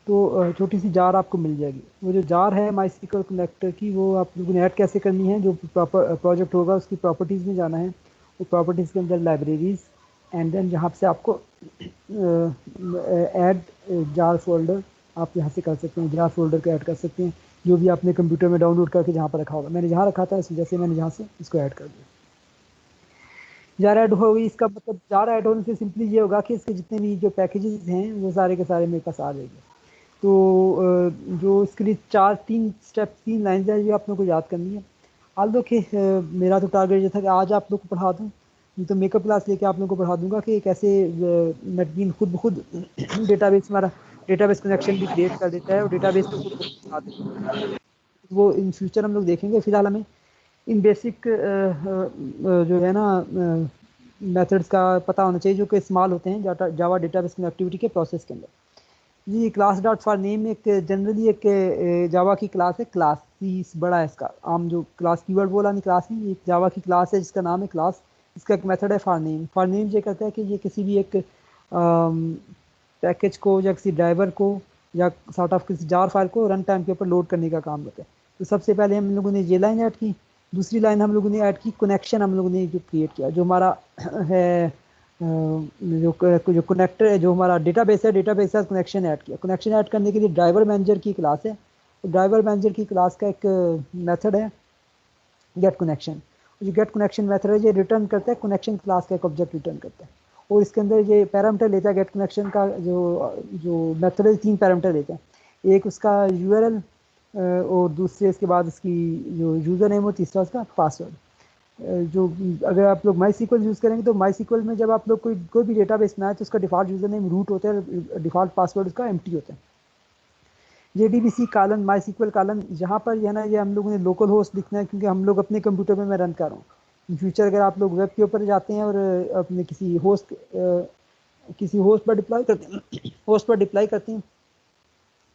तो छोटी सी जार आपको मिल जाएगी। वो जो जार है माई कनेक्टर की, वो आप लोगों ने ऐड कैसे करनी है, जो प्रॉपर प्रोजेक्ट होगा उसकी प्रॉपर्टीज़ में जाना है। वो प्रॉपर्टीज़ के अंदर लाइब्रेरीज, एंड देन जहाँ से आपको ऐड जार फोल्डर, आप यहाँ से कर सकते हैं, जार फोल्डर को ऐड कर सकते हैं, जो भी आपने कंप्यूटर में डाउनलोड करके जहाँ पर रखा होगा। मैंने जहाँ रखा था इस वजह से मैंने यहाँ से इसको ऐड कर दिया। जार ऐड हो गई, इसका मतलब जार ऐड होने से सिंपली ये होगा कि इसके जितने भी जो पैकेजेस हैं वो सारे के सारे मेरे पास आ जाएंगे। तो जो इसके लिए तीन स्टेप, तीन लाइन है, जो आप लोग को याद करनी है। आल दो कि मेरा तो टारगेट ये था कि आज आप लोग को पढ़ा दूँ, नहीं तो मेकअप क्लास लेके आप लोग को पढ़ा दूंगा कि कैसे नेटबीन खुद ब खुद डेटाबेस, हमारा डेटाबेस कनेक्शन भी क्रिएट कर देता है और डेटाबेस को खुद ब खुद बना देता है। वो इन फ्यूचर हम लोग देखेंगे। फिलहाल हमें इन बेसिक जो है ना मेथड्स का पता होना चाहिए जो कि इस्तेमाल होते हैं जावा डेटाबेस कनेक्टिविटी के प्रोसेस के अंदर। जी, क्लास डॉट फॉर नेम एक जनरली एक जावा की क्लास है। क्लास सी बड़ा है इसका, आम जो क्लास कीवर्ड बोला नहीं, क्लास नहीं, एक जावा की क्लास है जिसका नाम है क्लास। इसका एक मेथड है फॉर नेम। फॉर नेम ये कहता है कि ये किसी भी एक पैकेज को या किसी ड्राइवर को या सॉर्ट ऑफ किसी जार फाइल को रन टाइम के ऊपर लोड करने का काम करता है। तो सबसे पहले हम लोगों ने ये लाइन ऐड की। दूसरी लाइन हम लोगों ने ऐड की कनेक्शन, हम लोगों ने जो क्रिएट किया, जो हमारा है जो कनेक्टर है, जो हमारा डेटाबेस है, डेटाबेस का कनेक्शन ऐड किया। कनेक्शन ऐड करने के लिए ड्राइवर मैनेजर की क्लास है। तो ड्राइवर मैनेजर की क्लास का एक मेथड है गेट कनेक्शन। जो गेट कनेक्शन मेथड है ये रिटर्न करता है, कनेक्शन क्लास का एक ऑब्जेक्ट रिटर्न करता है। और इसके अंदर ये पैरामीटर लेता है। गेट कनेक्शन का जो जो मेथड है, तीन पैरामीटर लेता है। एक उसका यूआरएल, और दूसरे इसके बाद उसकी जो यूज़र नेम, और तीसरा उसका पासवर्ड। जो अगर आप लोग माई सीक्वल यूज़ करेंगे तो माई सीक्वल में जब आप लोग कोई भी डेटाबेस बनाए तो उसका डिफ़ॉल्ट यूज़र नेम रूट होता है, डिफ़ॉल्ट पासवर्ड उसका एम्प्टी होता है। JDBC कॉलन माई सीक्वल कॉलन, यहाँ पर ये है ना, ये हम लोगों ने लोकल होस्ट लिखना है क्योंकि हम लोग अपने कंप्यूटर में मैं रन कर रहा हूँ। इन फ्यूचर अगर आप लोग वेब के ऊपर जाते हैं और अपने किसी होस्ट पर डिप्लॉय करते हैं होस्ट पर डिप्लॉय करते हैं,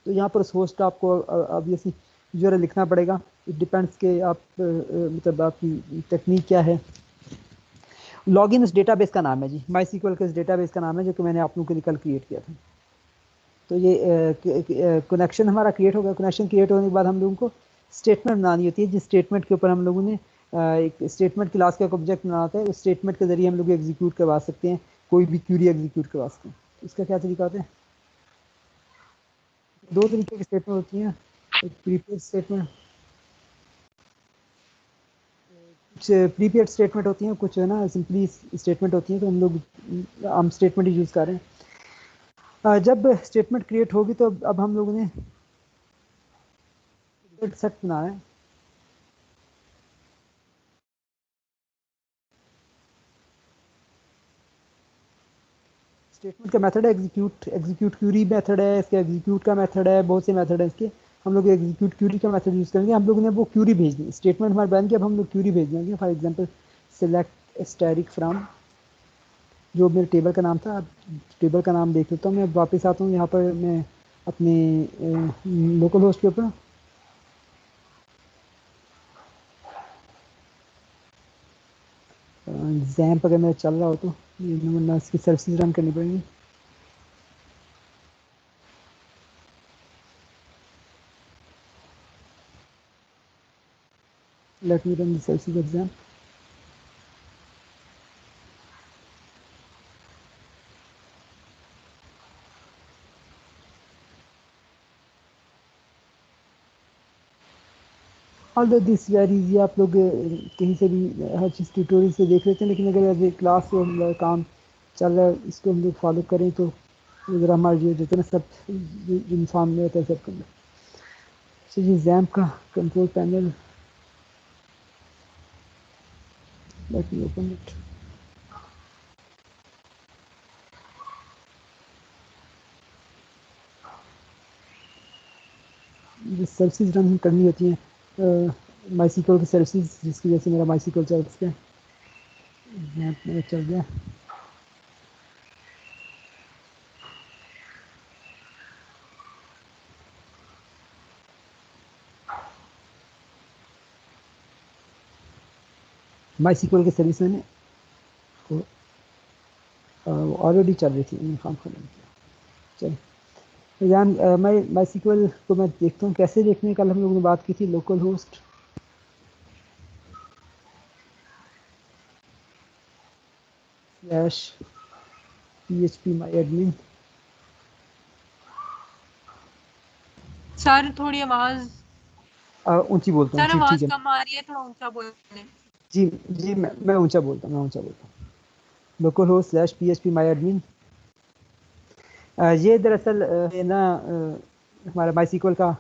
तो यहाँ पर उस होस्ट का आपको ऑब्वियसली यूजर लिखना पड़ेगा। इट डिपेंड्स के आप मतलब आपकी टेक्निक क्या है। लॉगिन इस डेटाबेस का नाम है जी, माई सीक्वल का इस डेटाबेस का नाम है जो कि मैंने आप लोगों के लिए कल क्रिएट किया था। तो ये कनेक्शन हमारा क्रिएट हो गया। कनेक्शन क्रिएट होने के बाद हम लोगों को स्टेटमेंट बनानी होती है, जिस स्टेटमेंट के ऊपर हम लोगों ने एक स्टेटमेंट क्लास का एक ऑब्जेक्ट बनाना होता है। उस स्टेटमेंट के जरिए हम लोग एग्जीक्यूट करवा सकते हैं, कोई भी क्यूरी एग्जीक्यूट करवा सकते हैं। इसका क्या तरीका होता है? दो तरीके की स्टेटमेंट होती हैं, एक प्रीपेड स्टेटमेंट, कुछ प्रीपेड स्टेटमेंट होती हैं, कुछ है ना सिंपली स्टेटमेंट होती हैं। तो हम स्टेटमेंट ही यूज़ कर रहे हैं। जब स्टेटमेंट क्रिएट होगी तो अब हम लोगों ने सेट बनाना है। स्टेटमेंट का मेथड है एग्जीक्यूट। एग्जीक्यूट क्यूरी मेथड है इसका, एग्जीक्यूट का मेथड है, बहुत से मेथड है इसके। हम लोग एग्जीक्यूट क्यूरी का मेथड यूज़ करेंगे। हम लोगों ने वो क्यूरी भेजनी, स्टेटमेंट हमारे बन के अब हम लोग क्यूरी भेज देंगे। For example select static from, जो मेरे टेबल का नाम था। टेबल का नाम देख लेता हूँ। मैं वापस आता हूँ यहाँ पर, मैं अपने लोकल होस्ट के ऊपर। जैम्प अगर मेरा चल रहा हो तो वरना इसकी सर्विसेज रन करनी पड़ेगी। Let me run the services exam. All this very easy, आप लोग कहीं से भी हर चीज़ ट्यूटोरियल से देख लेते हैं, लेकिन अगर एज ए क्लास से हम काम चल रहा है इसको हम लोग फॉलो करें तो अगर हमारे जो जितने सब इंसान में होता है सब करना। तो ये जैम्प का control panel, let me open it. ये सर्विसेज रन करनी होती हैं माई सीक्वल की सर्विसेज, जिसकी वजह से मेरा माई सीक्वल चल गया, जैम्प मेरा चल गया। माई सीक्वल की सर्विस मैंने ऑलरेडी चल रही थी, इन्फॉर्म करने किया। चलिए जान मैं MySQL को मैं देखता हूँ कैसे देखने, कल हम लोगों ने बात की थी local host slash PHP my admin. Sir थोड़ी आवाज ऊंची बोलता हूँ सर, जी, ठीक आवाज है। कम आ रही है, थोड़ा ऊंचा बोलें। जी जी, मैं ऊंचा बोलता हूँ, मैं ऊंचा बोलता हूँ। Local host slash PHP my admin. ये दरअसल ये ना हमारा MySQL का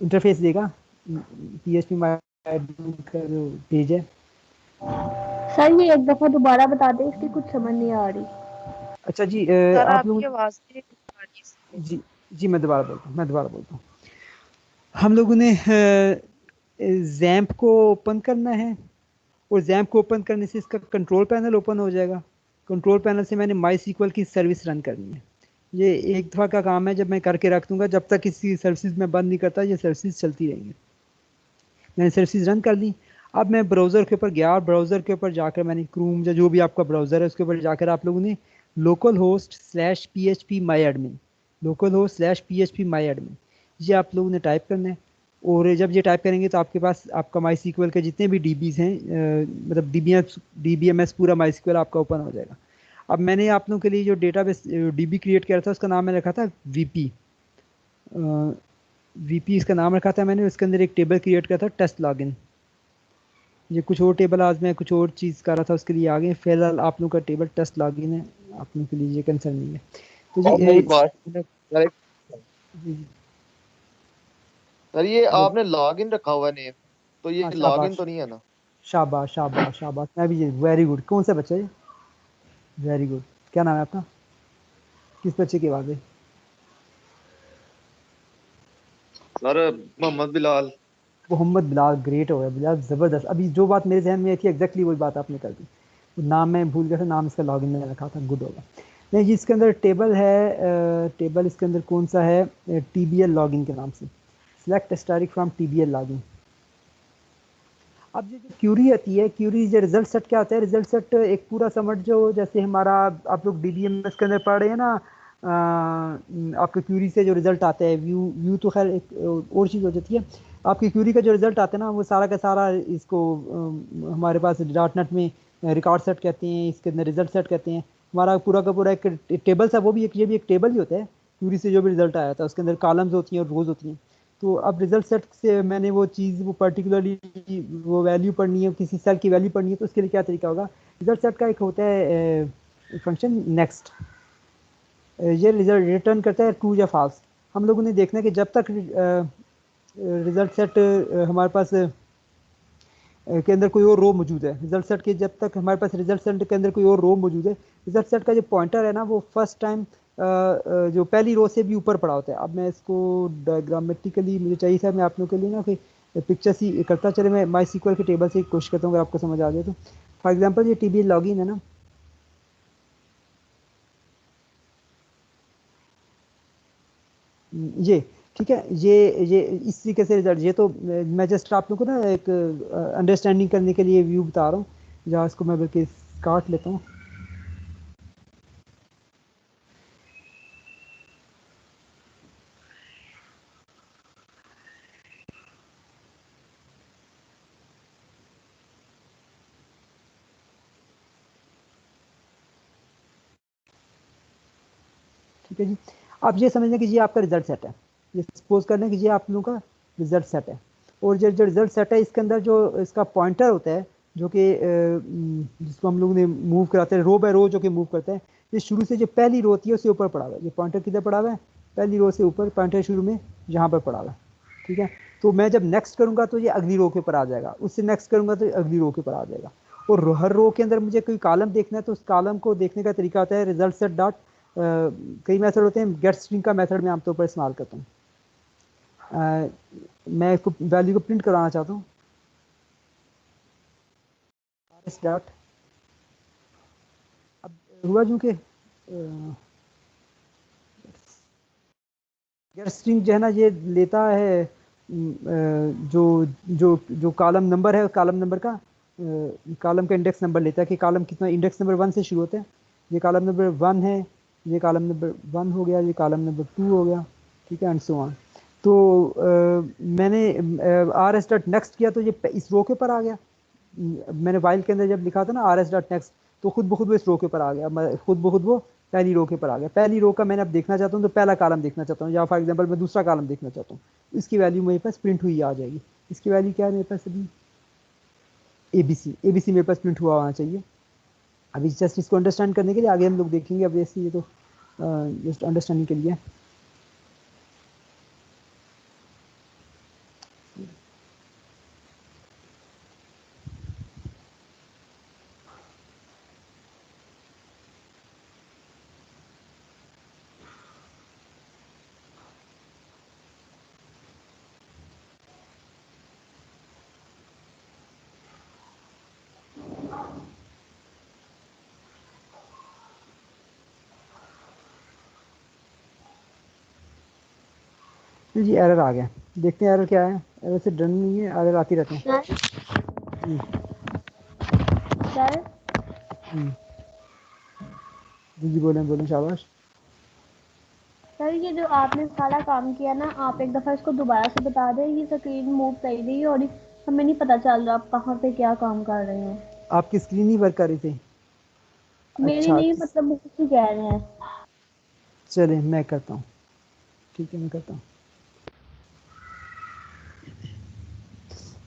इंटरफेस देगा, PHP माई एडमिन का जो पेज है। सर ये एक दफा दोबारा बता दें, इसकी कुछ समझ नहीं आ रही। अच्छा जी, सर आप आपकी लोग आवाज नहीं आ रही है। जी जी, मैं दोबारा बोलता हूँ। हम लोगों ने जैम्प को ओपन करना है, और जैम्प को ओपन करने से इसका कंट्रोल पैनल ओपन हो जाएगा। कंट्रोल पैनल से मैंने MySQL की सर्विस रन करनी है। ये एक दफ़ा का काम है, जब मैं करके रख दूंगा, जब तक किसी सर्विसेज में बंद नहीं करता, ये सर्विसेज चलती रहेंगी। मैंने सर्विसेज रन कर ली। अब मैं ब्राउज़र के ऊपर गया, और ब्राउज़र के ऊपर जाकर मैंने क्रूम या जो भी आपका ब्राउज़र है उसके ऊपर जाकर आप लोगों ने local host slash PHP my admin, local host slash PHP my admin, ये आप लोगों ने टाइप करना है। और जब ये टाइप करेंगे तो आपके पास आपका MySQL के जितने भी DBs हैं, मतलब DBMS पूरा MySQL आपका ओपन हो जाएगा। अब मैंने आप लोगों के लिए जो डेटाबेस DB क्रिएट किया था, उसका नाम मैंने रखा था VP। VP इसका नाम रखा था मैंने। उसके अंदर एक टेबल क्रिएट किया था टेस्ट लॉगिन। ये कुछ और टेबल आज मैं कुछ और चीज़ कर रहा था, उसके लिए आगे फिलहाल आप लोगों का टेबल टेस्ट लॉगिन है, आप लोगों के लिए ये कंसर्न नहीं है। तो जी आपने एक बात सर, जी सर ये बोल। आपने लॉगिन रखा हुआ नेम, तो ये हाँ, लॉगिन शाबाश तो नहीं है ना? शाबाश शाबाश शाबाश, मैं भी, ये वेरी गुड। कौन सा बच्चा है? Very good. क्या नाम है आपका? किस बच्चे की आवाज़ है? सर मोहम्मद बिलाल। मोहम्मद बिलाल, ग्रेट हो गया बिलाल, ज़बरदस्त। अभी जो बात मेरे जहन में आई थी एग्जैक्टली वही बात आपने कर दी। नाम मैं भूल गया था, नाम इसका लॉगिन मैंने रखा था, गुड होगा। नहीं जी, इसके अंदर टेबल है, टेबल इसके अंदर कौन सा है? TBL लॉगिन के नाम से, select static from TBL login. अब ये जो क्यूरी आती है, क्यूरी जो रिजल्ट सेट क्या होता है? रिजल्ट सेट एक पूरा समझ जो, जैसे हमारा आप लोग DBMS के अंदर पढ़ रहे हैं ना, आपके क्यूरी से जो रिजल्ट आता है, व्यू तो खैर एक और चीज़ हो जाती है। आपकी क्यूरी का जो रिजल्ट आता है ना, वो सारा का सारा इसको हमारे पास डॉट नेट में रिकॉर्ड सेट कहते हैं, इसके अंदर रिजल्ट सेट कहते हैं। हमारा पूरा का पूरा एक टेबल सा, वो भी एक, ये भी एक टेबल ही होता है। क्यूरी से जो भी रिजल्ट आया था, उसके अंदर कॉलम्स होती हैं और रोज होती हैं। तो अब रिजल्ट सेट से मैंने वो चीज़, वो पर्टिकुलरली वो वैल्यू पढ़नी है, किसी सेल की वैल्यू पढ़नी है, तो उसके लिए क्या तरीका होगा? रिजल्ट सेट का एक होता है फंक्शन नेक्स्ट। ये रिजल्ट रिटर्न करता है ट्रू या फॉल्स। हम लोगों ने देखना है कि जब तक रिजल्ट सेट हमारे पास के अंदर कोई और रो मौजूद है, रिजल्ट सेट के जब तक हमारे पास रिजल्ट सेट के अंदर कोई और रो मौजूद है, रिजल्ट सेट का जो पॉइंटर है ना, वो फर्स्ट टाइम जो पहली रो से भी ऊपर पड़ा होता है। अब मैं इसको डायग्रामेटिकली मुझे चाहिए था, मैं आप लोगों के लिए ना कि पिक्चर सी करता चले, मैं MySQL के टेबल से कोशिश करता हूँ, अगर आपको समझ आ जाए तो। फॉर एग्जाम्पल ये TBL लॉगिन है ना, ये ठीक है। ये इस तरीके से रिजल्ट, ये तो मैं जस्ट आप लोगों को ना एक अंडरस्टैंडिंग करने के लिए व्यू बता रहा हूँ, जहाँ इसको मैं बल्कि काट लेता हूँ। ठीक है जी। आप ये समझ लें कि ये आपका रिजल्ट सेट है। ये सपोज कर लें कि ये आप लोगों का रिजल्ट सेट है, और जो रिजल्ट सेट है, इसके अंदर जो इसका पॉइंटर होता है, जो कि जिसको हम लोगों ने मूव कराते हैं रो बाय रो, जो कि मूव करते हैं, ये शुरू से जो पहली रो होती है उससे ऊपर पड़ा हुआ है। ये पॉइंटर किधर पड़ा हुआ है? पहली रो से ऊपर पॉइंटर शुरू में यहाँ पर पड़ा हुआ है। ठीक है। तो मैं जब नेक्स्ट करूँगा तो ये अगली रो के ऊपर आ जाएगा, उससे नेक्स्ट करूँगा तो अगली रो के ऊपर आ जाएगा। और हर रो के अंदर मुझे कोई कॉलम देखना है, तो उस कॉलम को देखने का तरीका होता है रिजल्ट सेट डॉट, कई मेथड होते हैं, गेट स्ट्रिंग का मेथड मैं आमतौर पर इस्तेमाल करता हूँ। मैं इसको वैल्यू को प्रिंट कराना चाहता हूँ, डॉट। अब हुआ जो कि गेट स्ट्रिंग जो है ना, ये लेता है जो जो जो कॉलम नंबर है, कॉलम नंबर का कॉलम का इंडेक्स नंबर लेता है, कि कॉलम कितना, इंडेक्स नंबर 1 से शुरू होता है। ये कॉलम नंबर 1 है, ये कॉलम नंबर 1 हो गया, ये कॉलम नंबर 2 हो गया, ठीक है, एंड सो ऑन। तो मैंने आर एस डॉट नेक्स्ट किया तो ये इस रो के ऊपर आ गया। मैंने वाइल के अंदर जब लिखा था ना आर एस डॉट नेक्स्ट, तो खुद ब खुद वो इस रो के ऊपर आ गया, खुद ब खुद वो पहली रो के ऊपर आ गया। पहली रो का मैंने अब देखना चाहता हूँ तो पहला कॉलम देखना चाहता हूँ, या फॉर एग्जांपल मैं दूसरा कॉलम देखना चाहता हूँ, इसकी वैल्यू मेरे पास प्रिंट हुई आ जाएगी। इसकी वैल्यू क्या है मेरे पास अभी, ए बी सी मेरे पास प्रिंट हुआ होना चाहिए। अभी जस्ट इसको अंडरस्टैंड करने के लिए आगे हम लोग देखेंगे, अब ऐसे ये तो जस्ट अंडरस्टैंडिंग के लिए। जी एरर आ गया, देखते हैं एरर क्या है। एरर से डन नहीं है, एरर आती रहते हैं। सर जी सर जी जी, बोलें बोलें, शाबाश। सर ये जो आपने सारा काम किया ना, आप एक दफा इसको दोबारा से बता दें। ये स्क्रीन मूव कर रही है और हमें नहीं पता चल रहा आप कहाँ पे क्या काम कर रहे हैं। आपकी स्क्रीन ही वर्क कर रही थी? मेरी अच्छा, नहीं, मतलब वो किसी कह रहे हैं। चलें मैं करता हूँ, ठीक है मैं करता हूँ।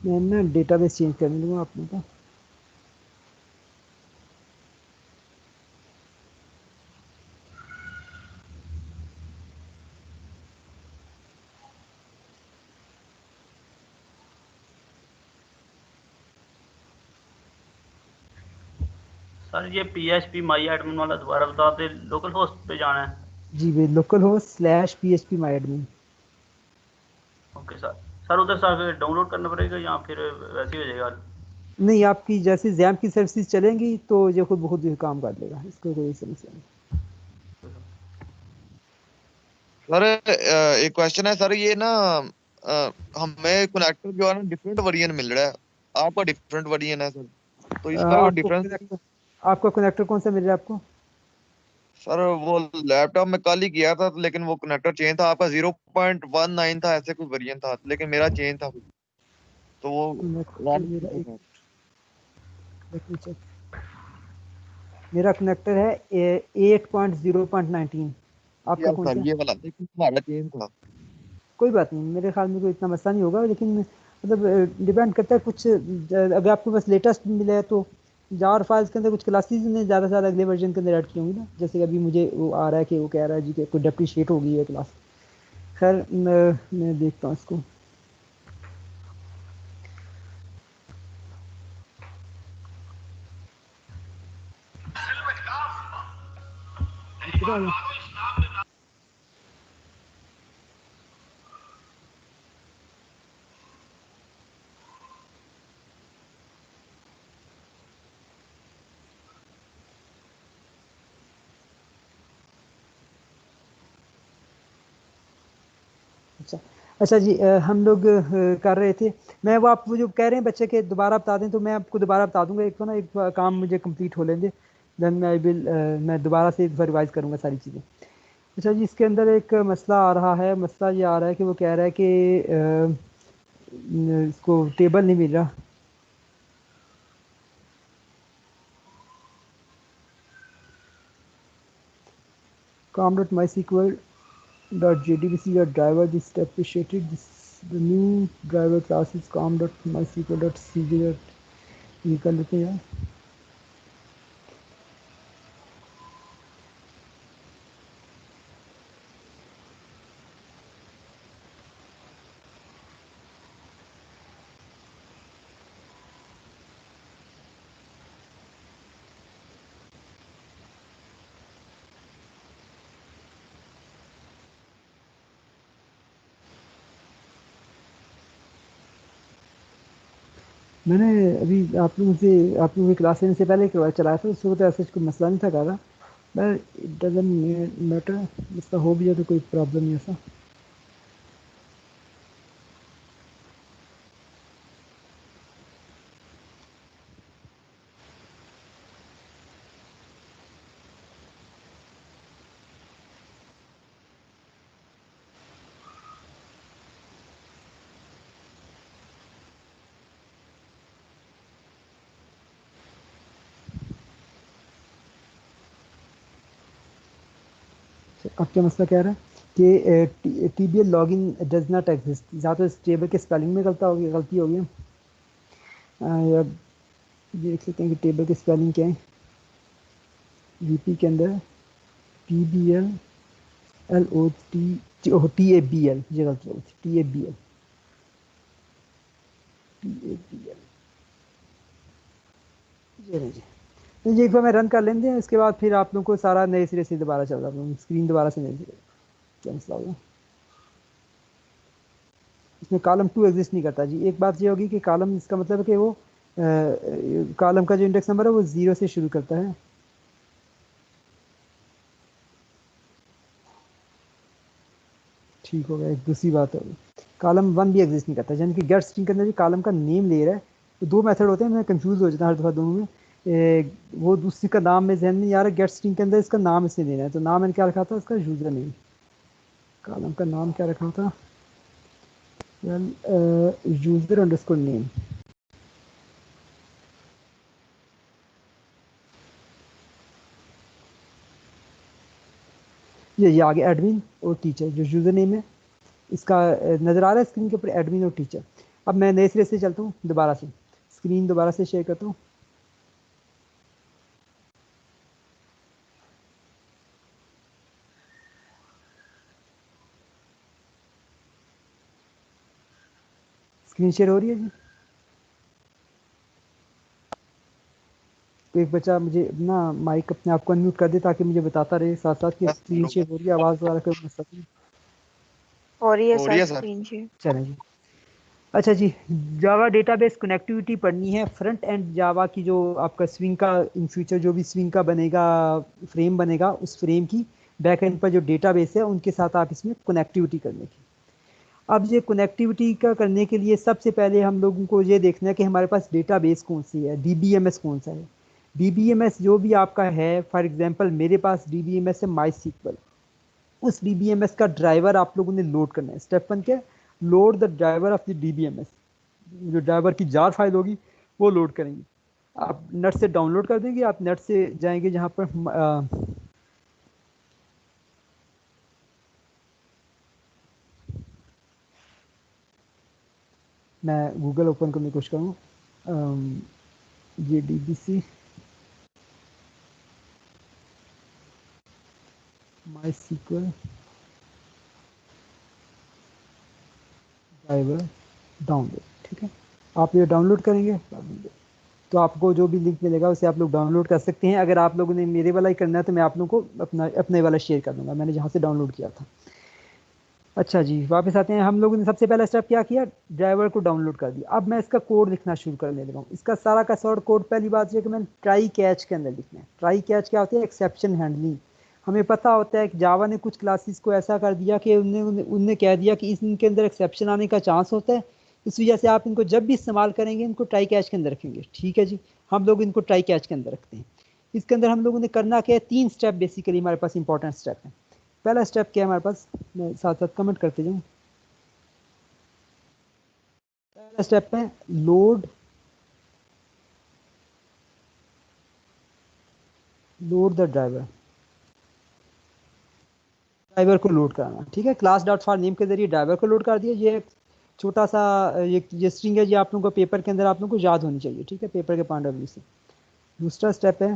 मैं ना डेटाबेस चेंज करने दूँगा अपने का। सर ये PHP माई एडमिन वाला दोबारा बता दे, लोकल होस्ट पे जाना है। जी वे local host slash php my admin. Okay sir. Sir उधर से डाउनलोड करना पड़ेगा या फिर वैसे ही हो जाएगा? नहीं, आपकी जैसे जैम्प की सर्विसेज चलेंगी तो ये खुद ब खुद ये काम कर लेगा, इसको कोई समस्या नहीं। सर एक क्वेश्चन है सर, ये ना हमें कनेक्टर जो है ना डिफरेंट वेरिएंट मिल रहा है, आपका डिफरेंट वेरिएंट है सर, तो इसका कोई आपको डिफरेंस? कनेक्टर, आपका कनेक्टर कौन सा मिल रहा है आपको? सर वो लैपटॉप में कल ही किया था, लेकिन वो कनेक्टर चेंज था, आपका 0.19 था, ऐसे कोई वेरिएंट था, लेकिन मेरा चेंज था, तो वो कनेक्टर रन नहीं मेरा कर एक, रहा था। Let me check. मेरा कनेक्टर है 8.0.19। आपका यार कौन सर सा है? ये वाला, लेकिन हमारा चेंज था। कोई बात नहीं, मेरे ख्याल में कोई इतना मसला नहीं होगा, लेकिन मतलब डिपेंड करता है कुछ अगर आपके पास लेटेस्ट मिला है तो जार फाइल्स के अंदर कुछ क्लासेस ने ज़्यादा से ज़्यादा अगले वर्जन के अंदर ऐड की होंगी ना। जैसे कि अभी मुझे वो आ रहा है कि वो कह रहा है जी कि कोई डेप्रीशिएट हो गई है क्लास। खैर मैं देखता हूँ इसको। अच्छा अच्छा जी, हम लोग कर रहे थे, मैं वो आप वो जो कह रहे हैं बच्चे के दोबारा बता दें तो मैं आपको दोबारा बता दूंगा। एक तो ना एक काम मुझे कंप्लीट हो लेंगे, देन आई विल मैं दोबारा से रिवाइज करूंगा सारी चीज़ें। अच्छा जी, इसके अंदर एक मसला आ रहा है, मसला ये आ रहा है कि वो कह रहा है कि इसको टेबल नहीं मिल रहा। com.mysql.jdbc.driver this depreciated this the new driver class is com.mysql.cj. ये कर लेते हैं यार। मैंने अभी आप लोगों से आप लोगों की क्लास लेने से पहले चलाया था, उससे तो ऐसा कोई मसला नहीं था कर रहा, बट इट डजंट मैटर, इसका हो भी जाए तो कोई प्रॉब्लम नहीं ऐसा। अब क्या मसला कह रहा है कि TBL login does not exist, या तो इस टेबल के स्पेलिंग में गलती होगी या देख लेते हैं कि टेबल के स्पेलिंग क्या है। VP के अंदर TBL TABL, ये गलती होगी, TABL ये नहीं जी। तो ये एक बार मैं रन कर लेंगे, इसके बाद फिर आप लोगों को सारा नए सिरे से दोबारा चल रहा है, स्क्रीन दोबारा से नए सिरे क्या मसला होगा। इसमें कॉलम 2 एग्जिस्ट नहीं करता जी। एक बात ये होगी कि कॉलम, इसका मतलब है कि वो कॉलम का जो इंडेक्स नंबर है वो 0 से शुरू करता है। ठीक हो गया। एक दूसरी बात है, कॉलम 1 भी एग्जिस्ट नहीं करता, यानी कि गेट स्ट्रिंग के अंदर भी कॉलम का नेम ले रहा है। तो दो मेथड होते हैं, मैं कंफ्यूज हो जाता हूँ हर दफ़ा दोनों में। वो दूसरी का नाम में जहन में यार, गेट स्ट्रिंग के अंदर इसका नाम इसने देना है, तो नाम मैंने क्या रखा था इसका, यूजर नेम। कॉलम का नाम क्या रखा था, यूजर अंडरस्कोर नेम। ये आगे एडमिन और टीचर, जो यूजर नेम है इसका नज़र आ रहा है स्क्रीन के ऊपर, एडमिन और टीचर। अब मैं नए सिरे से चलता हूँ, दोबारा से स्क्रीन दोबारा से शेयर करता हूँ। स्क्रीन शेयर हो रही है जी। तो एक बच्चा मुझे ना माइक अपने आप को अनम्यूट कर दे ताकि मुझे बताता रहे साथ साथ कि स्क्रीन शेयर हो रही है, आवाज़ वाला कोई मसला नहीं। हो रही है हो रही है सर सर। Screen share. चलें जी। अच्छा जी, जावा डेटाबेस कनेक्टिविटी पढ़नी है। फ्रंट एंड जावा की जो आपका स्विंग का, इन फ्यूचर जो भी स्विंग का बनेगा, फ्रेम बनेगा, उस फ्रेम की बैक एंड पर जो डेटाबेस है उनके साथ आप इसमें कनेक्टिविटी करने की। अब ये कनेक्टिविटी का करने के लिए सबसे पहले हम लोगों को ये देखना है कि हमारे पास डेटाबेस कौन सी है, DBMS कौन सा है। DBMS जो भी आपका है, फॉर एग्जांपल मेरे पास DBMS है MySQL, उस DBMS का ड्राइवर आप लोगों ने लोड करना है। स्टेप 1 क्या, load the driver of the DBMS। जो ड्राइवर की जार फाइल होगी वो लोड करेंगे। आप नेट से डाउनलोड कर देंगे, आप नेट से जाएंगे जहाँ पर मैं गूगल ओपन करने की कोशिश करूँ, ये DBC MySQL ड्राइवर डाउनलोड। ठीक है, आप ये डाउनलोड करेंगे तो आपको जो भी लिंक मिलेगा उसे आप लोग डाउनलोड कर सकते हैं। अगर आप लोगों ने मेरे वाला ही करना है तो मैं आप लोगों को अपने वाला शेयर कर दूंगा, मैंने जहाँ से डाउनलोड किया था। अच्छा जी, वापस आते हैं। हम लोगों ने सबसे पहला स्टेप क्या किया, ड्राइवर को डाउनलोड कर दिया। अब मैं इसका कोड लिखना शुरू कर ले रहा हूँ। इसका सारा का शॉर्ट कोड, पहली बात यह कि मैंने ट्राई कैच के अंदर लिखना है। ट्राई कैच क्या होता है, एक्सेप्शन हैंडलिंग। हमें पता होता है कि जावा ने कुछ क्लासेस को ऐसा कर दिया कि उनने कह दिया कि इनके अंदर एक्सेप्शन आने का चांस होता है, इस वजह से आप इनको जब भी इस्तेमाल करेंगे इनको ट्राई कैच के अंदर रखेंगे। ठीक है जी, हम लोग इनको ट्राई कैच के अंदर रखते हैं। इसके अंदर हम लोगों ने करना क्या है, 3 स्टेप बेसिकली हमारे पास इंपॉर्टेंट स्टेप है। पहला स्टेप क्या है हमारे पास, मैं साथ साथ कमेंट करते जाऊँ। पहला स्टेप है लोड द ड्राइवर, ड्राइवर को लोड कराना। ठीक है, क्लास डॉट फॉर नेम के जरिए ड्राइवर को लोड कर दिया। ये छोटा सा ये स्ट्रिंग है जी, आप लोगों को पेपर के अंदर आप लोगों को याद होनी चाहिए। ठीक है, पेपर के पॉइंट ऑफ व्यू से। दूसरा स्टेप है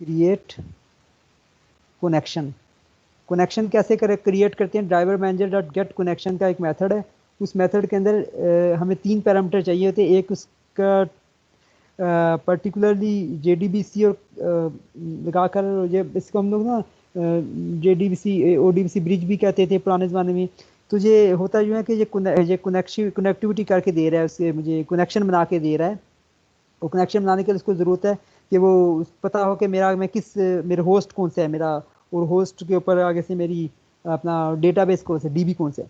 क्रिएट कनेक्शन। कनेक्शन कैसे क्रिएट करते हैं, driver manager dot get connection का एक मेथड है। उस मेथड के अंदर हमें 3 पैरामीटर चाहिए होते हैं। एक उसका पर्टिकुलरली JDBC और लगाकर, ये इसको हम लोग ना JDBC ODBC ब्रिज भी कहते थे पुराने ज़माने में। तो ये होता यूँ है कि ये कनेक्टिविटी करके दे रहा है, उससे मुझे कनेक्शन बना के दे रहा है। और कनेक्शन बनाने के लिए उसको ज़रूरत है कि वो पता हो कि मेरे होस्ट कौन सा है मेरा, और होस्ट के ऊपर आगे से मेरी अपना डेटाबेस कौन सा, DB कौन सा है।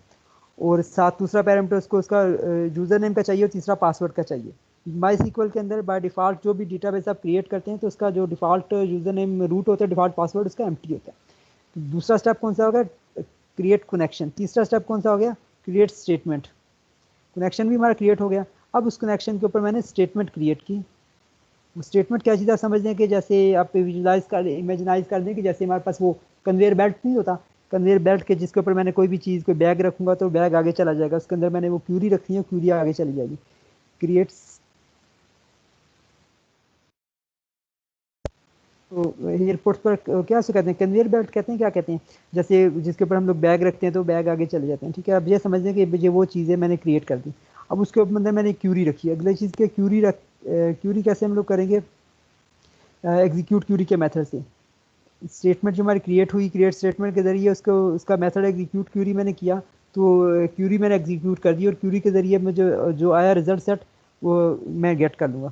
और साथ दूसरा पैरामीटर उसको उसका यूज़र नेम का चाहिए और तीसरा पासवर्ड का चाहिए। MySQL के अंदर बाय डिफ़ॉल्ट जो भी डेटाबेस आप क्रिएट करते हैं तो उसका जो डिफ़ॉल्ट यूज़र नेम रूट होता है, डिफ़ॉल्ट पासवर्ड उसका एम्प्टी होता है। तो दूसरा स्टेप कौन सा होगा, क्रिएट कनेक्शन। तीसरा स्टेप कौन सा हो गया, क्रिएट स्टेटमेंट। कनेक्शन भी हमारा क्रिएट हो गया। अब उस कनेक्शन के ऊपर मैंने स्टेटमेंट क्रिएट की। स्टेटमेंट क्या चीज़ आप समझ लें कि जैसे आप विजुलाइज कर इमेजिनाइज कर दें कि जैसे हमारे पास वो कन्वेयर बेल्ट नहीं होता, कन्वेयर बेल्ट के जिसके ऊपर मैंने कोई भी चीज़ कोई बैग रखूंगा तो बैग आगे चला जाएगा, उसके अंदर मैंने वो क्यूरी रखनी है, क्यूरी आगे चली जाएगी। क्रिएट्स तो एयरपोर्ट्स पर क्या से कहते हैं, कन्वेयर बेल्ट कहते हैं, क्या कहते हैं, जैसे जिसके ऊपर हम लोग बैग रखते हैं तो बैग आगे चले जाते हैं। ठीक है, अब ये समझ लें कि ये वो चीज़ें मैंने क्रिएट कर दी। अब उसके ऊपर अंदर मैंने क्यूरी रखी है। अगली चीज़ के क्यूरी कैसे हम लोग करेंगे, एग्जीक्यूट क्यूरी के मेथड से। स्टेटमेंट जो हमारी क्रिएट हुई, क्रिएट स्टेटमेंट के जरिए उसको उसका मेथड एग्जीक्यूट क्यूरी मैंने किया, तो क्यूरी मैंने एग्जीक्यूट कर दी और क्यूरी के जरिए मुझे जो आया रिजल्ट सेट वो मैं गेट कर लूँगा,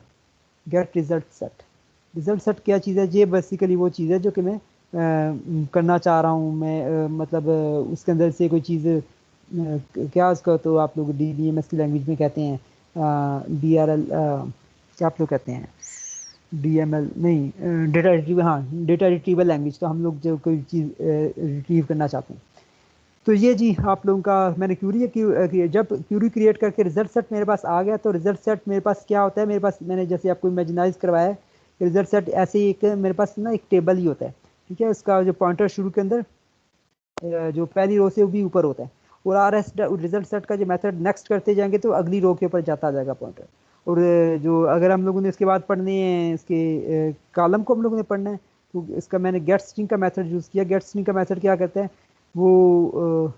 get result set. Result set क्या चीज़ है, ये बेसिकली वो चीज़ है जो कि मैं करना चाह रहा हूँ। मैं मतलब उसके अंदर से कोई चीज़ क्या उसका तो आप लोग DBMS की लैंग्वेज में कहते हैं DRL, क्या आप लोग कहते हैं DML नहीं, डेटा रिट्रीवल, हाँ डेटा रिट्रीवल लैंग्वेज। तो हम लोग जो कोई चीज़ रिट्रीव करना चाहते हैं तो ये जी आप लोगों का मैंने जब क्यूरी क्रिएट करके रिजल्ट सेट मेरे पास आ गया, तो रिजल्ट सेट मेरे पास क्या होता है, मेरे पास मैंने जैसे आपको इमेजिनाइज करवाया है, रिजल्ट सेट ऐसे ही एक मेरे पास ना एक टेबल ही होता है। ठीक है, उसका जो पॉइंटर शुरू के अंदर जो पहली रो से वो भी ऊपर होता है, और रिजल्ट सेट का जो मेथड नेक्स्ट करते जाएंगे तो अगली रो के ऊपर जाता जाएगा पॉइंटर। और जो अगर हम लोगों ने इसके बाद पढ़ने हैं इसके कॉलम को हम लोगों ने पढ़ना है, तो इसका मैंने गेट स्ट्रिंग का मेथड यूज़ किया। गेट स्ट्रिंग का मेथड क्या करता है, वो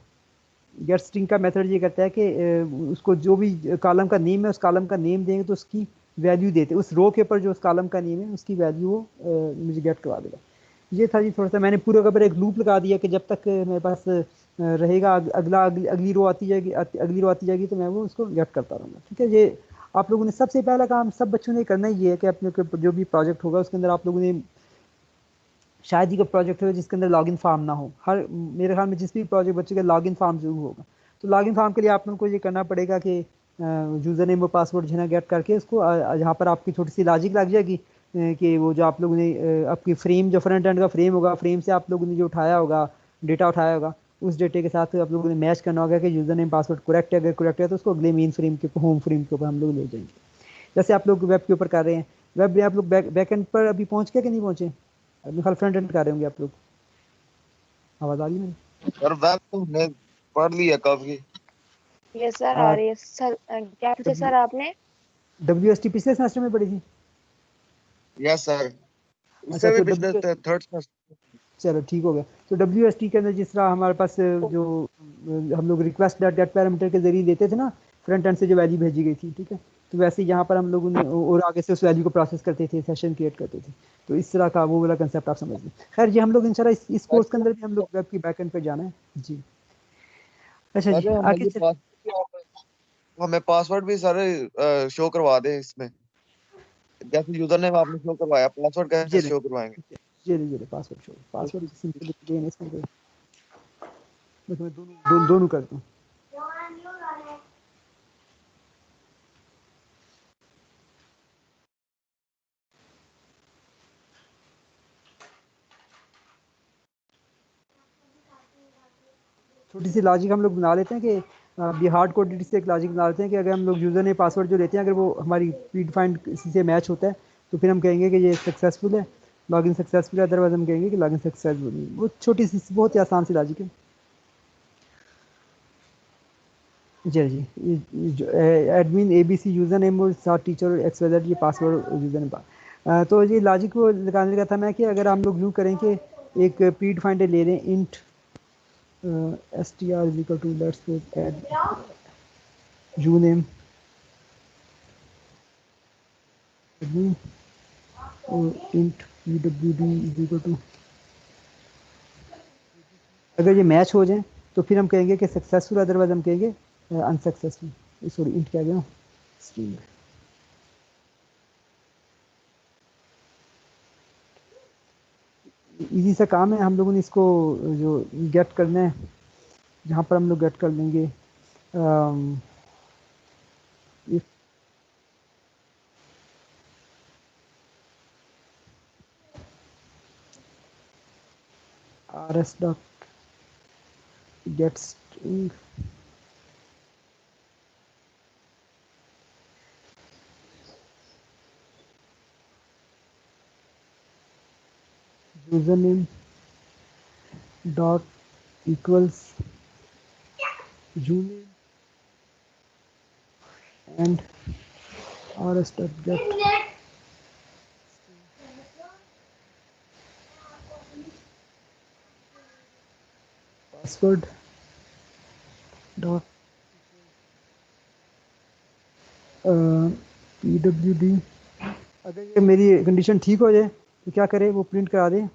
गेट स्ट्रिंग का मेथड ये करता है कि उसको जो भी कॉलम का नेम है उस कॉलम का नेम देंगे तो उसकी वैल्यू देते, उस रो के ऊपर जो उस कॉलम का नेम है उसकी वैल्यू वो मुझे गेट करवा देगा। ये था जी थोड़ा सा मैंने पूरा का पूरा एक लूप लगा दिया कि जब तक मेरे पास रहेगा अगली रो आती जाएगी, अगली रो आती जाएगी तो मैं वो उसको गेट करता रहूँगा। ठीक है, ये आप लोगों ने सबसे पहला काम सब बच्चों ने करना ही है कि अपने जो भी प्रोजेक्ट होगा उसके अंदर आप लोगों ने शायद ही का प्रोजेक्ट हो जिसके अंदर लॉगिन फॉर्म ना हो। हर मेरे ख्याल में जिस भी प्रोजेक्ट बच्चे का लॉगिन फॉर्म जरूर होगा। तो लॉगिन फॉर्म के लिए आप लोगों को ये करना पड़ेगा कि यूज़र नेम और पासवर्ड जो है ना गेट करके उसको यहाँ पर आपकी छोटी सी लॉजिक लग जाएगी कि वो जो आप लोगों ने आपकी फ्रेम जो फ्रंट एंड का फ्रेम होगा, फ्रेम से आप लोगों ने जो उठाया होगा डेटा उठाया होगा, उस डेटे के साथ आप लोगों ने मैच करना होगा कि यूज़र नेम पासवर्ड करेक्ट है। अगर करेक्ट है तो उसको अगले मेन फ्रेम के होम फ्रेम के ऊपर हम लोग ले जाएंगे, जैसे आप लोग वेब के ऊपर कर रहे हैं। वेब में आप लोग बैक एंड पर अभी पहुँच गए कि नहीं पहुँचे, अपने ख्याल फ्रंट एंड कर रहे होंगे आप लोग। आवाज़ आ रही है मेरी? सर वेब तो हमने पढ़ लिया काफी। यस सर आ रही है सर। क्या पूछे सर आपने? WST पिछले सेमेस्टर में पढ़ी थी? यस सर, अच्छा, उससे भी तो पिछले थर्ड सेमेस्टर। चलो ठीक हो गया। तो WST के अंदर जिस तरह हमारे पास जो हम लोग रिक्वेस्ट डॉट गेट पैरामीटर के जरिए देते थे ना, फ्रंट एंड से जो वैल्यू भेजी गई थी, ठीक है, तो वैसे ही यहाँ पर हम लोगों ने और आगे से उस वैल्यू को प्रोसेस करते थे, सेशन क्रिएट करते थे। तो इस तरह का वो वाला कंसेप्ट आप समझ लें। खैर ये हम लोग इंशाल्लाह इस कोर्स के अंदर भी हम लोग वेब की बैक एंड पे जाना है जी। अच्छा जी सर हमें आगे ये हमें पासवर्ड भी सारे शो करवा दे इसमें, जैसे यूजर नेम आपने शो करवाया, पासवर्ड कैसे ये शो करवाएंगे? ये password show, password simple gain इसमें कोई बस मैं दोनों करता हूँ। छोटी सी लॉजिक हम लोग बना लेते हैं कि ये हार्ड कोडेड से एक लॉजिक बना लेते हैं कि अगर हम लोग यूज़र ने पासवर्ड जो लेते हैं अगर वो हमारी प्री डिफाइंड किसी से मैच होता है तो फिर हम कहेंगे कि ये सक्सेसफुल है, लॉगिन सक्सेसफुल है, अदरवाइज हम कहेंगे कि लॉगिन सक्सेसफुल नहीं। वो छोटी सी बहुत ही आसान सी लॉजिक है। जी जी, एडमिन ABC यूज़र नेम और साथ टीचर XYZ ये पासवर्ड यूज़र नेम तो ये लॉजिक को निकालने का था मैं कि अगर हम लोग यूँ करें कि एक प्री डिफाइंड ले लें int str is equal to let's say add uname admin और int pwd is equal to, अगर ये मैच हो जाए तो फिर हम कहेंगे कि सक्सेसफुल, अदरवाइज हम कहेंगे अनसक्सेसफुल। सॉरी इंट क्या गया स्ट्रिंग। इजी सा काम है, हम लोगों ने इसको जो गेट करना है जहाँ पर हम लोग गेट कर लेंगे if rs dot get string user name dot equals uname and rs dot get password dot pwd। अगर ये मेरी कंडीशन ठीक हो जाए तो क्या करें, वो प्रिंट करा दें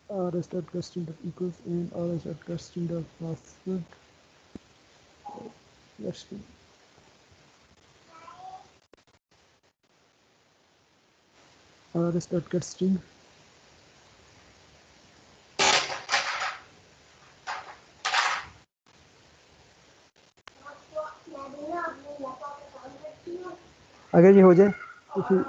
rs dot custom dot equals and rs dot custom dot password let's do rs dot custom अगर ये हो जाए तो फिर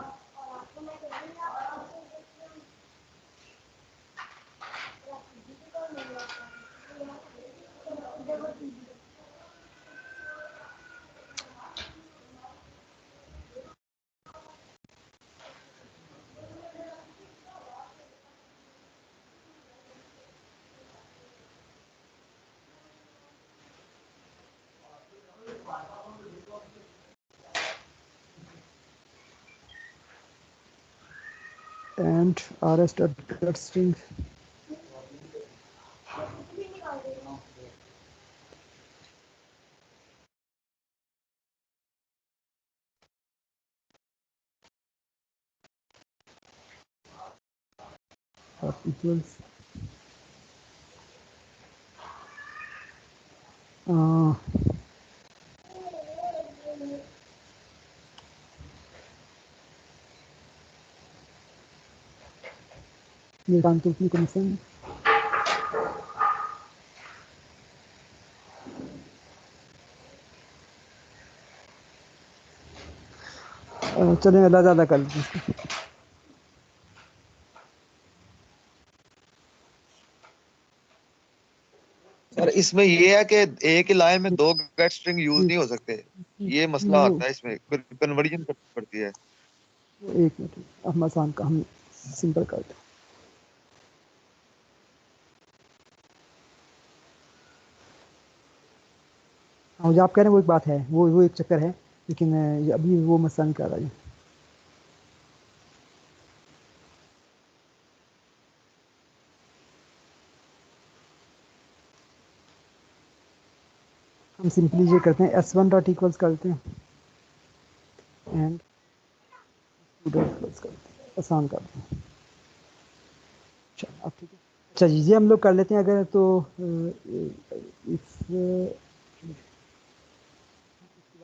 and rs dot get string equals ये काम तो अपनी कमीशन चलें अल्लाह ज़्यादा कर लेते हैं। सर इसमें ये है कि एक ही लाइन में दो गेट स्ट्रिंग यूज नहीं हो सकते, ये मसला आता है, इसमें कन्वर्जन करनी पड़ती है। एक मिनट हम आसान का हम सिंपल करते हैं। हाँ जो आप कह रहे हैं वो एक बात है, वो एक चक्कर है, लेकिन अभी वो मसला नहीं कर रहा है। हम सिंपली ये करते हैं s1 डॉट इक्वल्स करते हैं एंड डॉट इक्वल्स करते हैं, आसान करते हैं। अच्छा अब ठीक है, अच्छा जी ये हम लोग कर लेते हैं अगर तो इस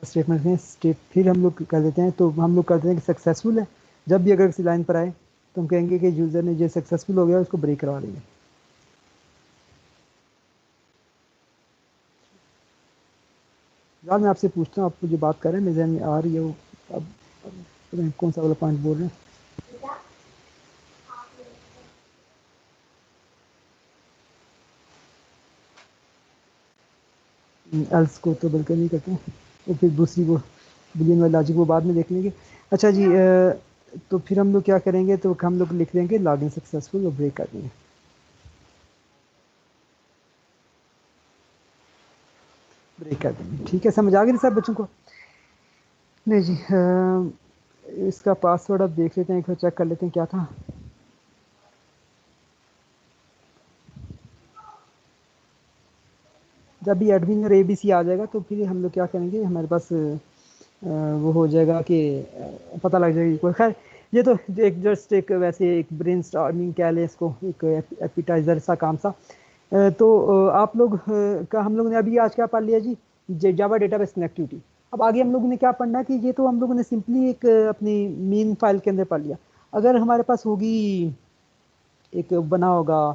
स्टेटमेंट में स्टेट फिर हम लोग कर देते हैं, तो हम लोग करते हैं कि सक्सेसफुल है। जब भी अगर किसी लाइन पर आए तो हम कहेंगे कि यूज़र ने ये सक्सेसफुल हो गया, उसको ब्रेक करवा देंगे। यार मैं आपसे पूछता हूँ, आप जो बात कर रहे हैं मेरे ज़हन में आ रही है वो, अब कौन सा वाला पॉइंट बोल रहे हैं? एल्स को तो बिल्कुल नहीं करते हैं, तो फिर दूसरी वो बुलियन वाली लॉजिक वो बाद में देख लेंगे। अच्छा जी तो फिर हम लोग क्या करेंगे, तो हम लोग लिख देंगे लॉगिन सक्सेसफुल और ब्रेक कर देंगे। ब्रेक कर देंगे, ठीक है, समझ आ गई सब बच्चों को? नहीं जी इसका पासवर्ड अब देख लेते हैं, एक बार चेक कर लेते हैं क्या था। जब भी एडमिन और एबीसी आ जाएगा तो फिर हम लोग क्या करेंगे, हमारे पास वो हो जाएगा कि पता लग जाएगी कोई। खैर ये तो एक जस्ट एक वैसे एक ब्रेन स्टॉर्मिंग कह लें इसको, एक एपिटाइजर सा काम सा। तो आप लोग का हम लोगों ने अभी आज क्या पढ़ लिया जी, जावा डेटाबेस कनेक्टिविटी। अब आगे हम लोगों ने क्या पढ़ना है कि ये तो हम लोगों ने सिंपली एक अपनी मेन फाइल के अंदर पढ़ लिया। अगर हमारे पास होगी एक बना होगा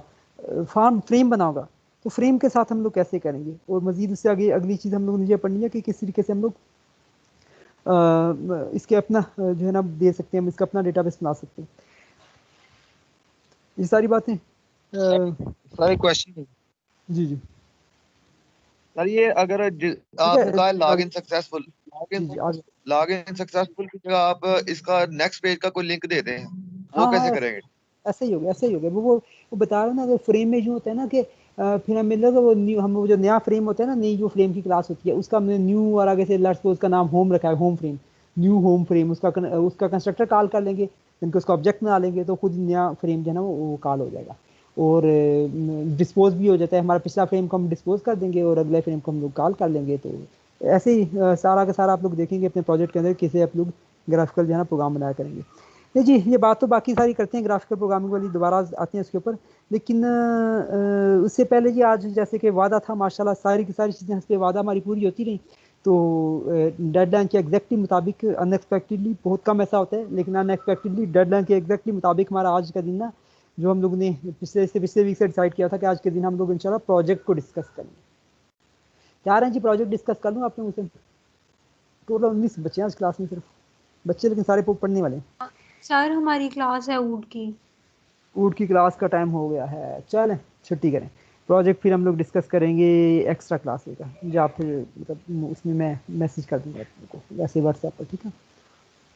फॉर्म फ्रेम बना होगा, तो फ्रेम के साथ हम लोग कैसे करेंगे, और मजीद उससे आगे अगली चीज़ हम लोगों ने ये पढ़नी है कि किस तरीके से हम लोग इसके अपना जो है ना दे सकते हैं, हम इसका अपना डेटाबेस बना सकते हैं, ये सारी बातें। सर एक क्वेश्चन, जी जी सर ये अगर आपने कहा लॉगिन सक्सेसफुल, जी जी आज लॉगिन सक्सेसफुल की जगह आप इसका नेक्स्ट पेज का कोई लिंक दे दें, वो हाँ कैसे हाँ, करेंगे? ऐसा ही हो गया, ऐसा ही हो गया। वो बता रहा हूँ ना, वो फ्रेम में यूँ होता है ना कि फिर हम मिलेगा वो न्यू, हम वो जो नया फ्रेम होता है ना, नई जो फ्रेम की क्लास होती है उसका हमने न्यू और आगे से लेट्स सपोज उसका नाम होम रखा है, home frame, new home frame, उसका कंस्ट्रक्टर कॉल कर लेंगे, इनको उसका ऑब्जेक्ट बना लेंगे तो खुद ही नया फ्रेम जो है ना वो कॉल हो जाएगा। और डिस्पोज भी हो जाता है, हमारा पिछला फ्रेम को हम डिस्पोज कर देंगे और अगले फ्रेम को हम लोग कॉल कर लेंगे। तो ऐसे ही सारा का सारा आप लोग देखेंगे अपने प्रोजेक्ट के अंदर कैसे आप लोग ग्राफिकल जो है ना प्रोग्राम बनाया करेंगे। नहीं जी, ये बात तो बाकी सारी करते हैं ग्राफिकल प्रोग्रामिंग वाली, दोबारा आते हैं उसके ऊपर। लेकिन उससे पहले जी आज जैसे कि वादा था, माशाल्लाह सारी की सारी चीज़ें, हंस पे वादा हमारी पूरी होती रही। तो डेडलाइन के एग्जैक्टली मुताबिक अनएक्सपेक्टेडली बहुत कम ऐसा होता है, लेकिन अनएक्सपेक्टेडली डेडलाइन के एग्जैक्टली मुताबिक हमारा आज का दिन ना, जो हम लोगों ने पिछले वीक से डिसाइड किया था कि आज के दिन हम लोग इंशाल्लाह प्रोजेक्ट को डिस्कस करेंगे। क्या रहे हैं जी, प्रोजेक्ट डिस्कस कर लूँ आप लोगों से? टोटल 19 बच्चे हैं आज क्लास में, सिर्फ बच्चे, लेकिन सारे पढ़ने वाले हैं। सर हमारी क्लास है ऊट की। ऊट की क्लास का टाइम हो गया है, चलें छुट्टी करें। प्रोजेक्ट फिर हम लोग डिस्कस करेंगे एक्स्ट्रा क्लास का, या फिर मतलब उसमें मैं मैसेज कर दूंगा आपको वैसे व्हाट्सएप पर, ठीक है?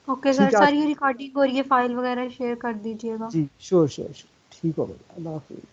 ओके सर, ठीक है आज, सर ये रिकॉर्डिंग और ये फाइल वगैरह शेयर कर दीजिएगा। जी श्योर श्योर श्योर, ठीक हो गया, अल्लाह हाफिज़।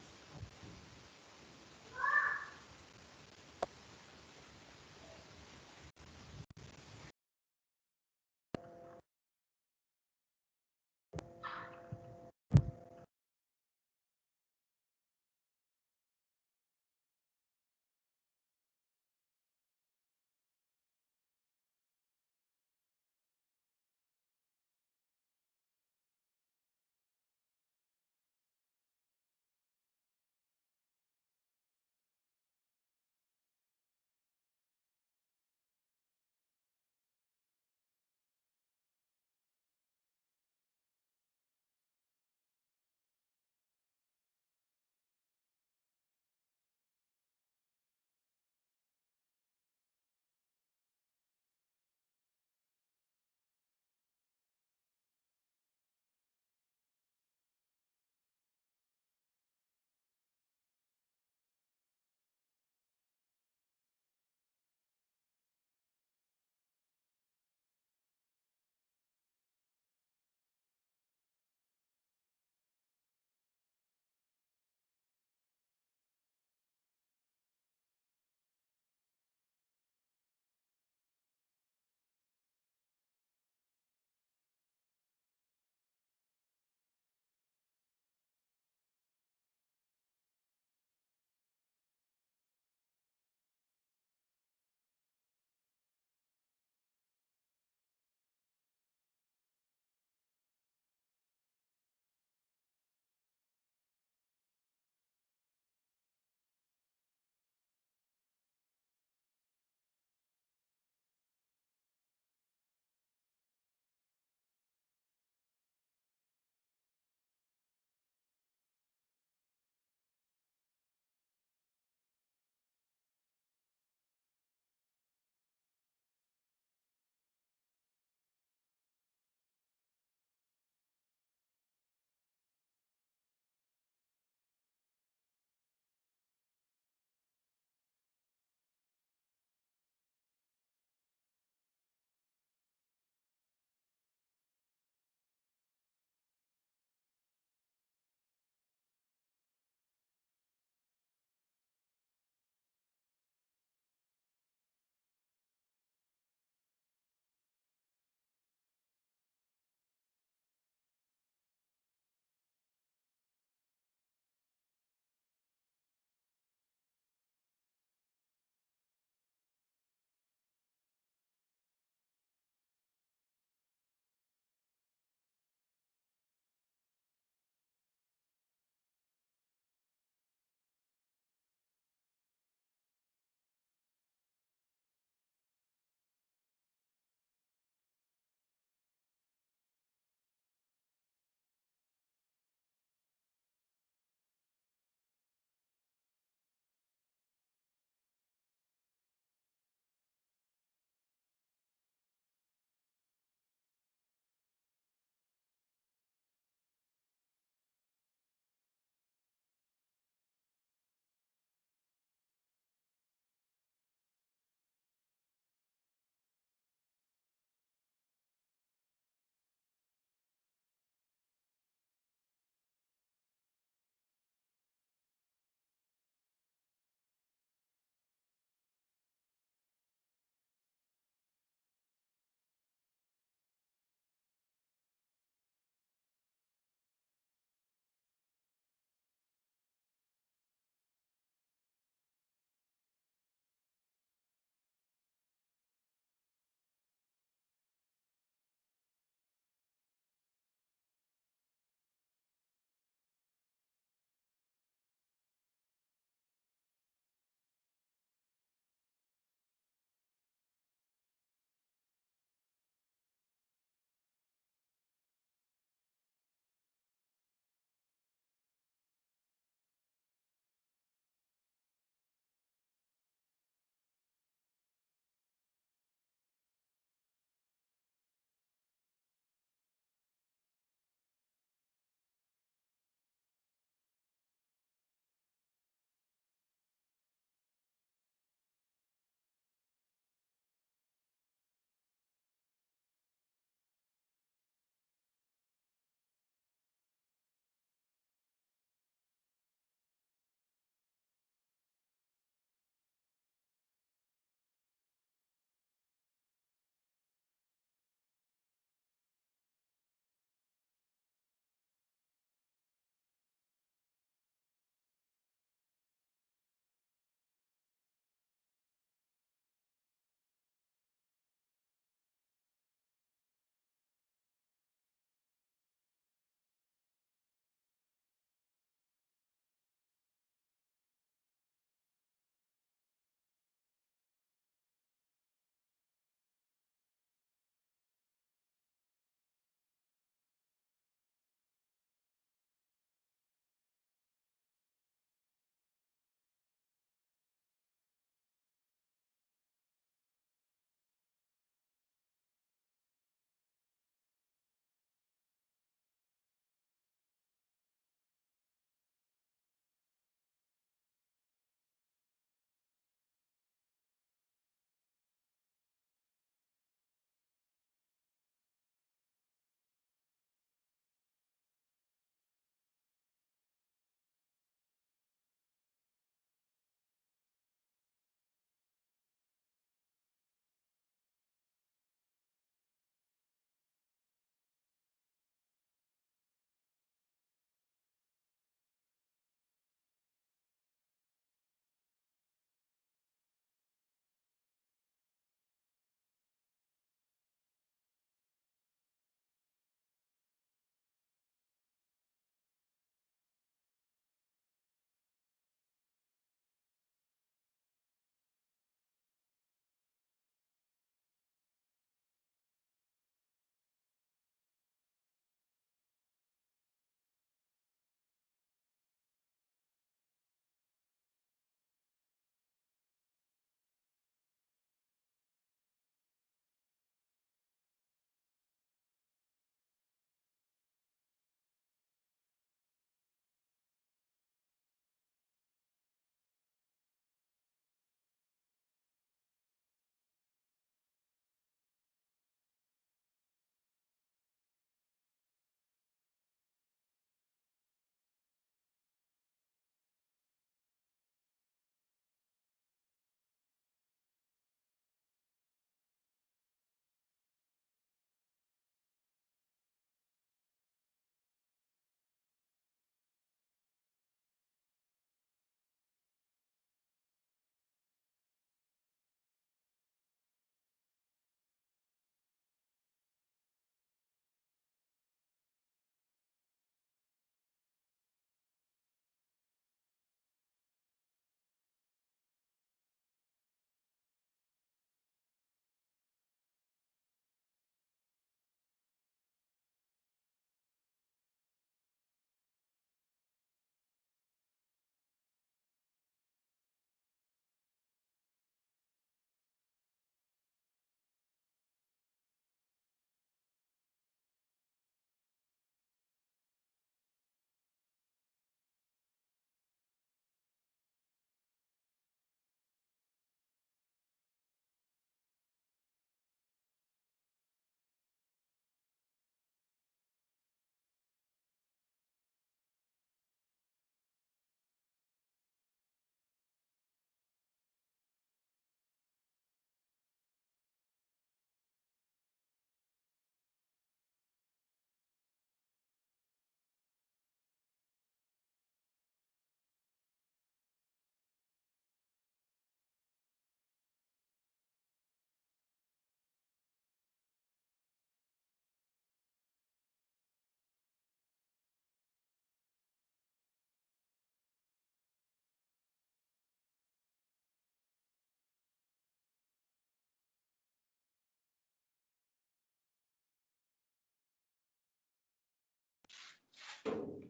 सर